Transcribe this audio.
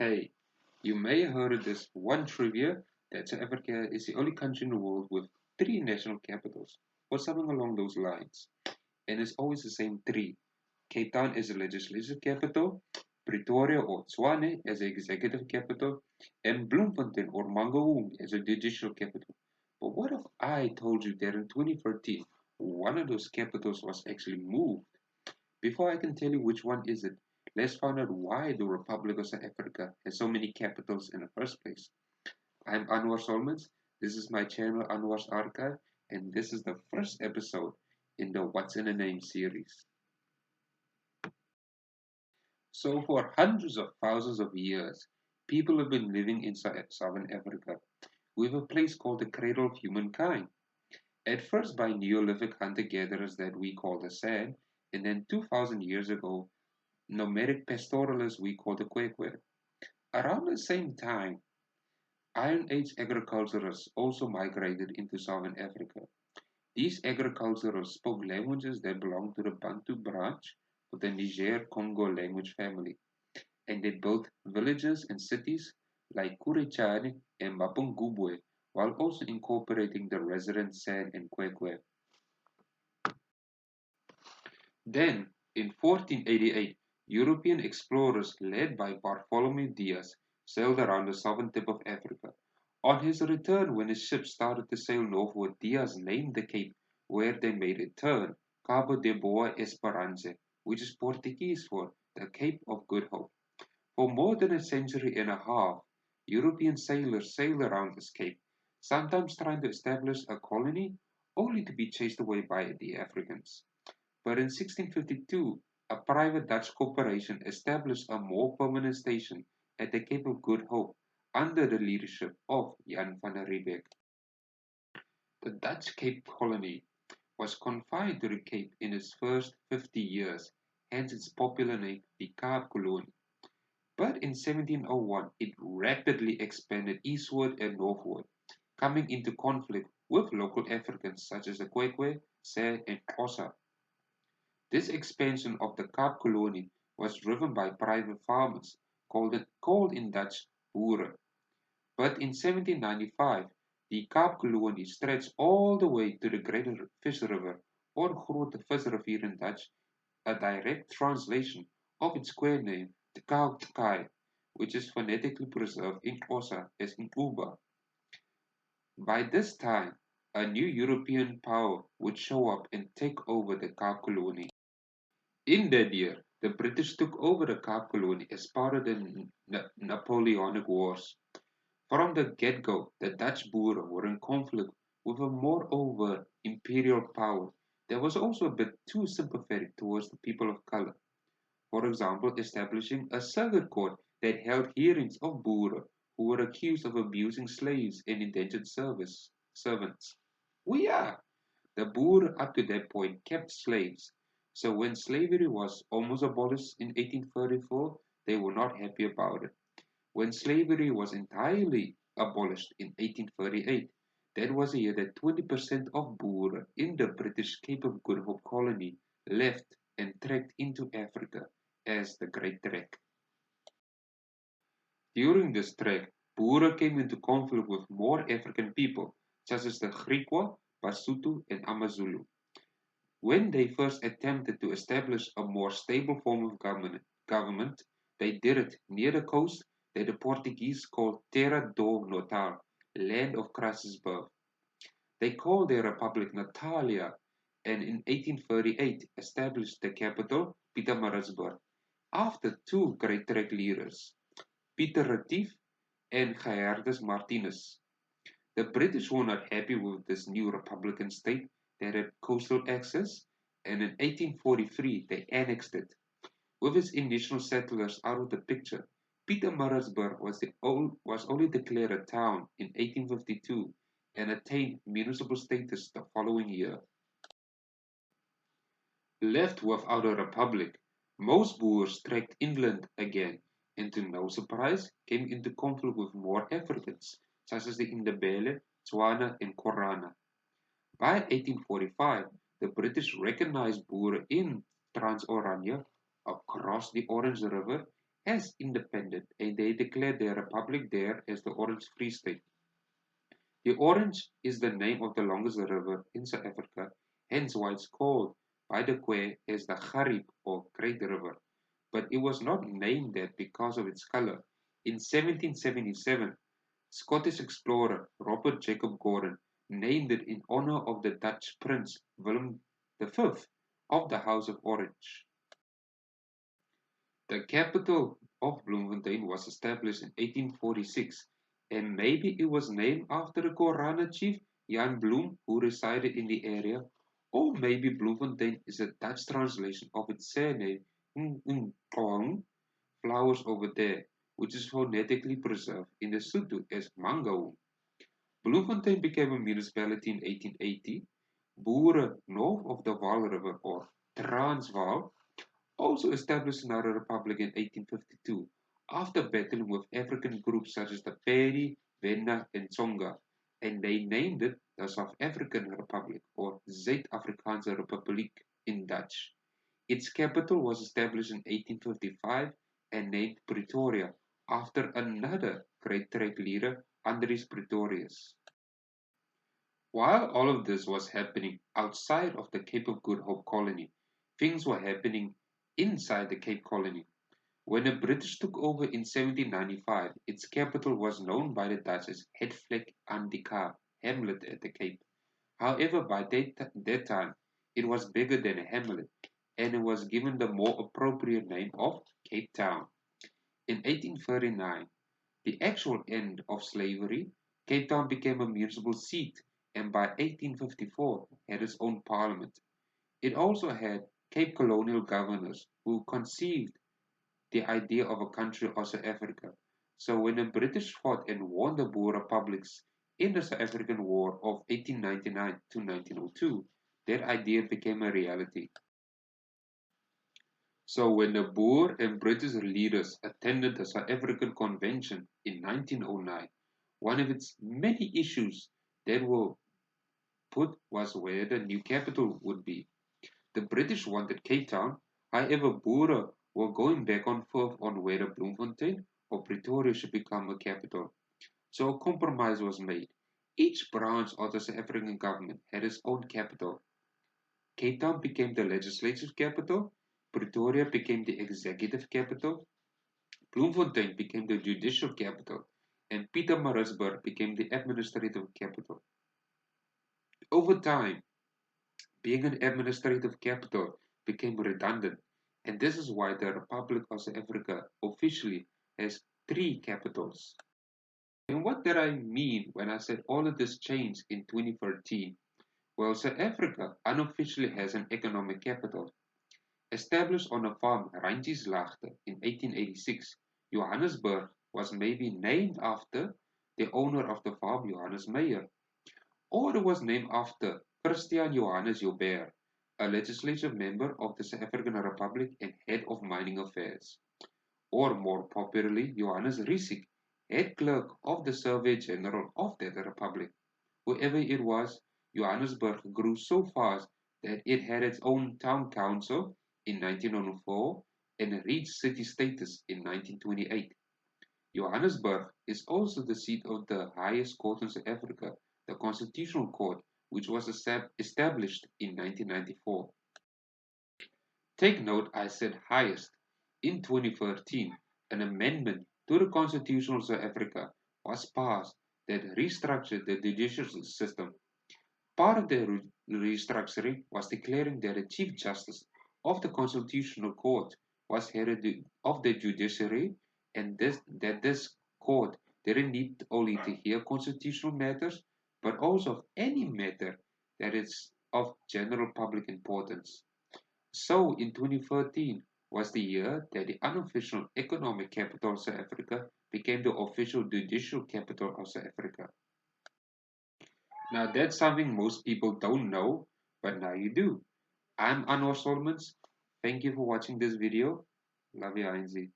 Hey, you may have heard of this one trivia that South Africa is the only country in the world with three national capitals, or something along those lines. And it's always the same three. Cape Town is the legislative capital, Pretoria or Tshwane as the executive capital, and Bloemfontein or Mangaung as the judicial capital. But what if I told you that in 2013, one of those capitals was actually moved? Before I can tell you which one is it, let's find out why the Republic of South Africa has so many capitals in the first place. I'm Anwar Solomons. This is my channel Anwar's Archive, and this is the first episode in the What's in a Name series. So, for hundreds of thousands of years, people have been living in Southern Africa with a place called the cradle of humankind. At first by Neolithic hunter-gatherers that we call the San, and then 2,000 years ago nomadic pastoralists we call the Kwekwe. Around the same time, Iron Age agriculturists also migrated into southern Africa. These agriculturists spoke languages that belonged to the Bantu branch of the Niger-Congo language family, and they built villages and cities like Kurechane and Mapungubwe, while also incorporating the resident San and Kwekwe. Then, in 1488, European explorers led by Bartholomew Diaz sailed around the southern tip of Africa. On his return, when his ship started to sail northward, Diaz named the cape where they made a turn Cabo de Boa Esperança, which is Portuguese for the Cape of Good Hope. For more than a century and a half, European sailors sailed around this cape, sometimes trying to establish a colony, only to be chased away by the Africans. But in 1652, a private Dutch corporation established a more permanent station at the Cape of Good Hope under the leadership of Jan van Riebeeck. The Dutch Cape Colony was confined to the Cape in its first 50 years, hence its popular name, the Kaapkolonie. But in 1701, it rapidly expanded eastward and northward, coming into conflict with local Africans such as the Kwekwe, San, and Xhosa. This expansion of the Kaapkolonie was driven by private farmers, called in Dutch boeren. But in 1795, the Kaapkolonie stretched all the way to the Greater Fish River, or Grote Visrivier in Dutch, a direct translation of its square name, the Kaapkai, which is phonetically preserved in Xhosa as Inquba. By this time, a new European power would show up and take over the Kaapkolonie. In that year, the British took over the Cape Colony as part of the Napoleonic Wars. From the get-go, the Dutch Boeren were in conflict with a moreover imperial power that was also a bit too sympathetic towards the people of color. For example, establishing a circuit court that held hearings of Boeren who were accused of abusing slaves and indentured servants. We are! The Boer up to that point kept slaves, so when slavery was almost abolished in 1834, they were not happy about it. When slavery was entirely abolished in 1838, that was the year that 20% of Boer in the British Cape of Good Hope colony left and trekked into Africa as the Great Trek. During this trek, Boer came into conflict with more African people, such as the Griqua, Basotho, and Amazulu. When they first attempted to establish a more stable form of government, they did it near the coast that the Portuguese called Terra do Natal, land of Christ's birth. They called their republic Natalia and in 1838 established the capital, Pietermaritzburg, after two great trek leaders, Pieter Retief and Gerardus Martinus. The British were not happy with this new republican state that had coastal access, and in 1843 they annexed it. With its initial settlers out of the picture, Pietermaritzburg was only declared a town in 1852 and attained municipal status the following year. Left without a republic, most Boers trekked inland again and to no surprise came into conflict with more Africans, such as the Ndebele, Tswana and Korana. By 1845, the British recognized Boere in Trans-Oranje across the Orange River as independent, and they declared their republic there as the Orange Free State. The Orange is the name of the longest river in South Africa, hence why it's called by the Kwe as the Garib or Great River. But it was not named that because of its color. In 1777, Scottish explorer Robert Jacob Gordon named it in honor of the Dutch Prince Willem V of the House of Orange. The capital of Bloemfontein was established in 1846, and maybe it was named after the Korana chief Jan Bloem who resided in the area, or maybe Bloemfontein is a Dutch translation of its surname Ngong, flowers over there, which is phonetically preserved in the Sotho as Mangaung. Bloemfontein became a municipality in 1880. Boere north of the Vaal River or Transvaal also established another republic in 1852 after battling with African groups such as the Pedi, Venda, and Tsonga, and they named it the South African Republic or Zuid-Afrikaanse Republiek in Dutch. Its capital was established in 1855 and named Pretoria after another great trade leader, Andries Pretorius. While all of this was happening outside of the Cape of Good Hope colony, things were happening inside the Cape colony. When the British took over in 1795, its capital was known by the Dutch as Hetvlek aan die Kaap, Hamlet at the Cape. However, by that time, it was bigger than a hamlet, and it was given the more appropriate name of Cape Town. In 1839, the actual end of slavery, Cape Town became a municipal seat and by 1854 had its own parliament. It also had Cape colonial governors who conceived the idea of a country of South Africa. So when the British fought and won the Boer republics in the South African War of 1899 to 1902, that idea became a reality. So when the Boer and British leaders attended the South African Convention in 1909, one of its many issues that were put was where the new capital would be. The British wanted Cape Town, however Boere were going back and forth on whether Bloemfontein or Pretoria should become a capital. So a compromise was made. Each branch of the South African government had its own capital. Cape Town became the legislative capital, Pretoria became the executive capital, Bloemfontein became the judicial capital, and Pietermaritzburg became the administrative capital. Over time, being an administrative capital became redundant, and this is why the Republic of South Africa officially has three capitals. And what did I mean when I said all of this changed in 2013? Well, South Africa unofficially has an economic capital. Established on a farm Randjieslagte in 1886, Johannesburg was maybe named after the owner of the farm, Johannes Meyer, or it was named after Christian Johannes Joubert, a legislative member of the South African Republic and head of mining affairs, or more popularly, Johannes Riesig, head clerk of the Survey General of that republic. Whoever it was, Johannesburg grew so fast that it had its own town council in 1904 and reached city status in 1928. Johannesburg is also the seat of the highest court in South Africa, the Constitutional Court, which was established in 1994. Take note I said highest. In 2013, an amendment to the Constitution of South Africa was passed that restructured the judicial system. Part of the restructuring was declaring that the Chief Justice of the Constitutional Court was head of the judiciary and that this court didn't need only to hear constitutional matters, but also of any matter that is of general public importance. So in 2013 was the year that the unofficial economic capital of South Africa became the official judicial capital of South Africa. Now that's something most people don't know, but now you do. I'm Anwar Solomons. Thank you for watching this video. Love you, INZ.